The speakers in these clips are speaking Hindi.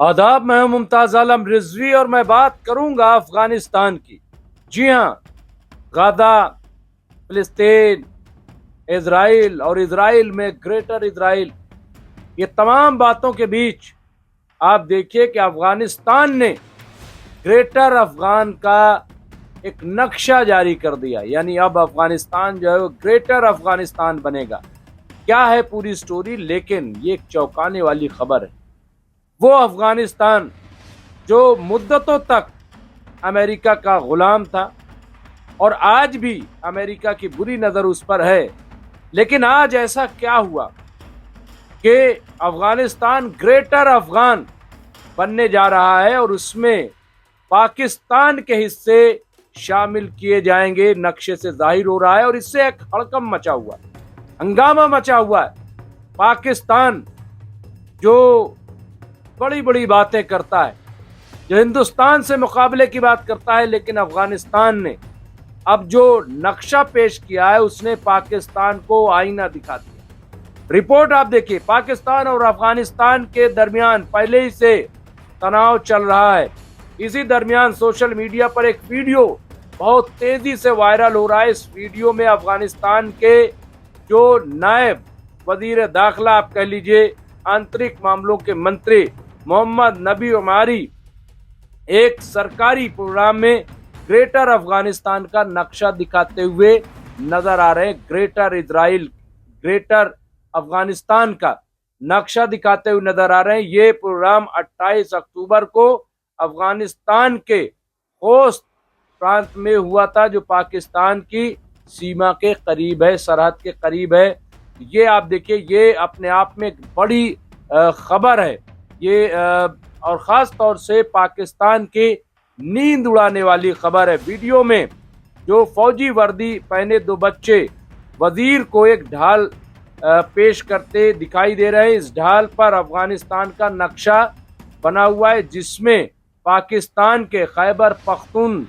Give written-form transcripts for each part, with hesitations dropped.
आदाब, मैं हूं मुमताज आलम रिजवी और मैं बात करूंगा अफगानिस्तान की। जी हां, गाजा, फिलिस्तीन, इजराइल और इजराइल में ग्रेटर इजराइल, ये तमाम बातों के बीच आप देखिए कि अफगानिस्तान ने ग्रेटर अफगान का एक नक्शा जारी कर दिया। यानी अब अफगानिस्तान जो है वो ग्रेटर अफगानिस्तान बनेगा। क्या है पूरी स्टोरी, लेकिन ये एक चौंकाने वाली खबर है। वो अफगानिस्तान जो मुद्दतों तक अमेरिका का गुलाम था और आज भी अमेरिका की बुरी नज़र उस पर है, लेकिन आज ऐसा क्या हुआ कि अफगानिस्तान ग्रेटर अफगान बनने जा रहा है और उसमें पाकिस्तान के हिस्से शामिल किए जाएंगे, नक्शे से जाहिर हो रहा है। और इससे एक हड़कंप मचा हुआ है, हंगामा मचा हुआ है। पाकिस्तान जो बड़ी बड़ी बातें करता है, जो हिंदुस्तान से मुकाबले की बात करता है, लेकिन अफगानिस्तान ने अब जो नक्शा पेश किया है उसने पाकिस्तान को आईना दिखा दिया। रिपोर्ट आप देखिए, पाकिस्तान और अफगानिस्तान के दरमियान पहले ही से तनाव चल रहा है। इसी दरमियान सोशल मीडिया पर एक वीडियो बहुत तेजी से वायरल हो रहा है। इस वीडियो में अफगानिस्तान के जो नायब वजीर दाखिला, आप कह लीजिए आंतरिक मामलों के मंत्री मोहम्मद नबी उमारी, एक सरकारी प्रोग्राम में ग्रेटर अफगानिस्तान का नक्शा दिखाते हुए नजर आ रहे हैं। ग्रेटर इजराइल, ग्रेटर अफगानिस्तान का नक्शा दिखाते हुए नजर आ रहे हैं। ये प्रोग्राम 28 अक्टूबर को अफगानिस्तान के खोस्त प्रांत में हुआ था, जो पाकिस्तान की सीमा के करीब है, सरहद के करीब है। ये आप देखिए, ये अपने आप में एक बड़ी खबर है ये, और ख़ास तौर से पाकिस्तान की नींद उड़ाने वाली खबर है। वीडियो में जो फौजी वर्दी पहने दो बच्चे वजीर को एक ढाल पेश करते दिखाई दे रहे हैं। इस ढाल पर अफगानिस्तान का नक्शा बना हुआ है, जिसमें पाकिस्तान के खैबर पख्तून,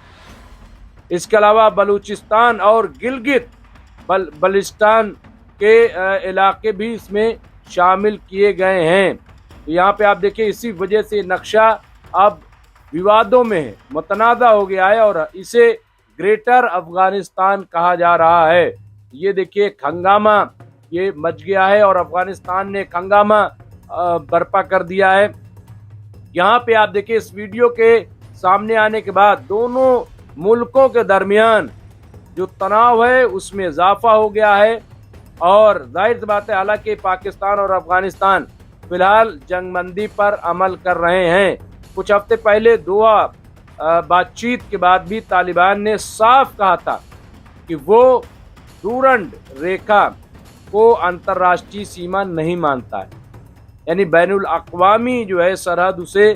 इसके अलावा बलूचिस्तान और गिलगित बल्तिस्तान के इलाके भी इसमें शामिल किए गए हैं। यहाँ पे आप देखिए, इसी वजह से नक्शा अब विवादों में है, मुतनाज़ा हो गया है और इसे ग्रेटर अफगानिस्तान कहा जा रहा है। ये देखिए, हंगामा ये मच गया है और अफगानिस्तान ने हंगामा बर्पा कर दिया है। यहाँ पे आप देखिए, इस वीडियो के सामने आने के बाद दोनों मुल्कों के दरमियान जो तनाव है उसमें इजाफा हो गया है। और जाहिर सी बात है, हालांकि पाकिस्तान और अफगानिस्तान फिलहाल जंगबंदी पर अमल कर रहे हैं। कुछ हफ्ते पहले दोहा बातचीत के बाद भी तालिबान ने साफ कहा था कि वो डूरंड रेखा को अंतर्राष्ट्रीय सीमा नहीं मानता है, यानी बैनुल अक़वामी जो है सरहद उसे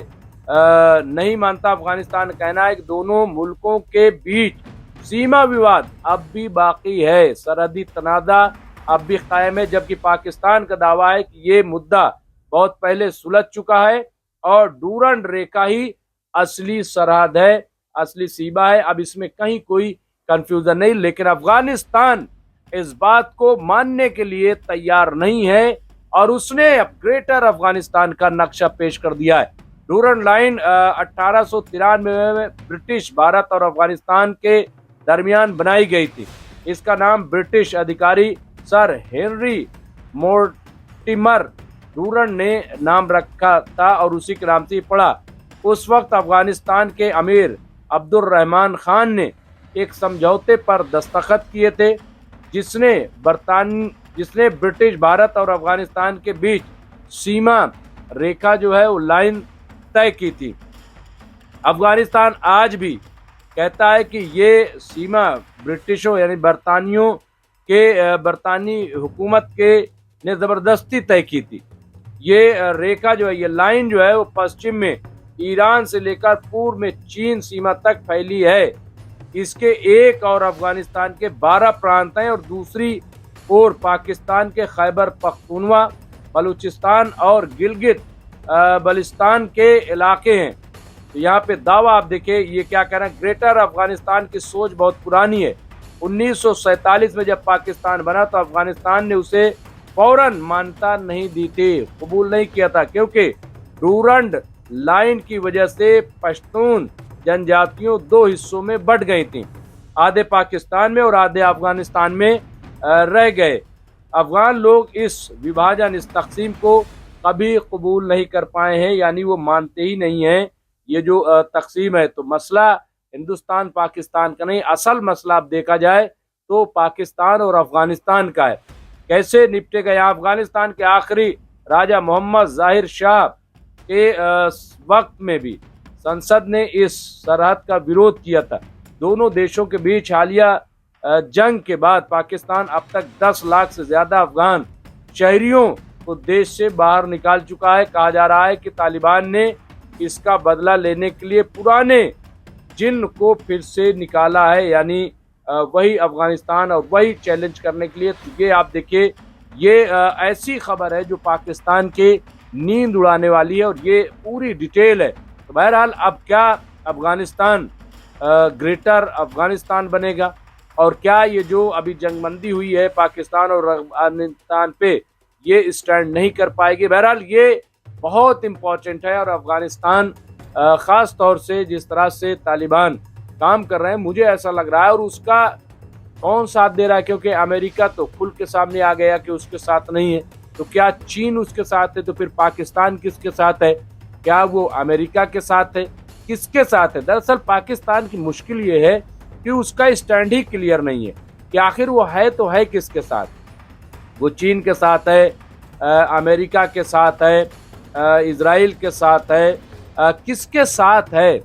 नहीं मानता। अफगानिस्तान का कहना है कि दोनों मुल्कों के बीच सीमा विवाद अब भी बाकी है, सरहदी तनाज़ा अब भी कायम है, जबकि पाकिस्तान का दावा है कि ये मुद्दा बहुत पहले सुलझ चुका है और डूरंड रेखा ही असली सरहद है, असली सीमा है। अब इसमें कहीं कोई कंफ्यूजन नहीं, लेकिन अफगानिस्तान इस बात को मानने के लिए तैयार नहीं है और उसने अब ग्रेटर अफगानिस्तान का नक्शा पेश कर दिया है। डूरंड लाइन 1893 में ब्रिटिश भारत और अफगानिस्तान के दरमियान बनाई गई थी। इसका नाम ब्रिटिश अधिकारी सर हेनरी मोर्टिमर डूरंड ने नाम रखा था और उसी के नाम से पड़ा। उस वक्त अफगानिस्तान के अमीर अब्दुल रहमान खान ने एक समझौते पर दस्तखत किए थे, जिसने ब्रिटिश भारत और अफगानिस्तान के बीच सीमा रेखा जो है वो लाइन तय की थी। अफगानिस्तान आज भी कहता है कि ये सीमा ब्रिटिशों यानी बरतानी हुकूमत के ने ज़बरदस्ती तय की थी। ये रेखा जो है, ये लाइन जो है वो पश्चिम में ईरान से लेकर पूर्व में चीन सीमा तक फैली है। इसके एक और अफगानिस्तान के 12 प्रांत हैं और दूसरी ओर पाकिस्तान के खैबर पख्तूनवा, बलूचिस्तान और गिलगित बल्तिस्तान के इलाके हैं। तो यहाँ पे दावा आप देखिए, ये क्या कह रहे हैं, ग्रेटर अफगानिस्तान की सोच बहुत पुरानी है। 1947 में जब पाकिस्तान बना तो अफगानिस्तान ने उसे फौरन मान्यता नहीं दी थी, कबूल नहीं किया था, क्योंकि डूरंड लाइन की वजह से पश्तून जनजातियों दो हिस्सों में बट गई थी, आधे पाकिस्तान में और आधे अफगानिस्तान में रह गए। अफगान लोग इस विभाजन, इस तकसीम को कभी कबूल नहीं कर पाए हैं, यानी वो मानते ही नहीं हैं ये जो तकसीम है। तो मसला हिंदुस्तान पाकिस्तान का नहीं, असल मसला अब देखा जाए तो पाकिस्तान और अफगानिस्तान का है। कैसे निपटेगा? यहाँ अफगानिस्तान के आखिरी राजा मोहम्मद जाहिर शाह के वक्त में भी संसद ने इस सरहद का विरोध किया था। दोनों देशों के बीच हालिया जंग के बाद पाकिस्तान अब तक 10 लाख से ज्यादा अफगान शहरियों को देश से बाहर निकाल चुका है। कहा जा रहा है कि तालिबान ने इसका बदला लेने के लिए पुराने जिन को फिर से निकाला है, यानी वही अफगानिस्तान और वही चैलेंज करने के लिए। तो ये आप देखिए, ये ऐसी खबर है जो पाकिस्तान के नींद उड़ाने वाली है और ये पूरी डिटेल है। तो बहरहाल अब क्या अफगानिस्तान ग्रेटर अफगानिस्तान बनेगा और क्या ये जो अभी जंगबंदी हुई है पाकिस्तान और अफगानिस्तान पे, ये स्टैंड नहीं कर पाएगी? बहरहाल ये बहुत इम्पोर्टेंट है और अफगानिस्तान ख़ास तौर से जिस तरह से तालिबान काम कर रहे हैं, मुझे ऐसा लग रहा है, और उसका कौन साथ दे रहा है, क्योंकि अमेरिका तो खुल के सामने आ गया कि उसके साथ नहीं है। तो क्या चीन उसके साथ है? तो फिर पाकिस्तान किसके साथ है? क्या वो अमेरिका के साथ है? किसके साथ है? दरअसल पाकिस्तान की मुश्किल ये है कि उसका स्टैंड ही क्लियर नहीं है कि आखिर वो है तो है किसके साथ। वो चीन के साथ है, अमेरिका के साथ है, इजराइल के साथ है, किसके साथ है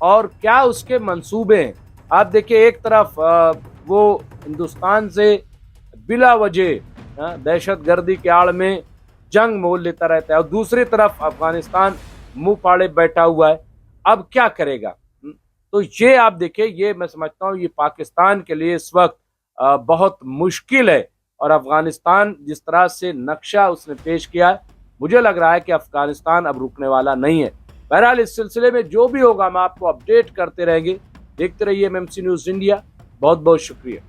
और क्या उसके मंसूबे हैं? आप देखिए, एक तरफ वो हिंदुस्तान से बिला वजह दहशतगर्दी के आड़ में जंग मोल लेता रहता है और दूसरी तरफ अफगानिस्तान मुंह फाड़े बैठा हुआ है। अब क्या करेगा? तो ये आप देखिए, ये मैं समझता हूँ ये पाकिस्तान के लिए इस वक्त बहुत मुश्किल है। और अफगानिस्तान जिस तरह से नक्शा उसने पेश किया है, मुझे लग रहा है कि अफगानिस्तान अब रुकने वाला नहीं है। बहरहाल इस सिलसिले में जो भी होगा हम आपको अपडेट करते रहेंगे। देखते रहिए एमएमसी न्यूज़ इंडिया। बहुत बहुत शुक्रिया।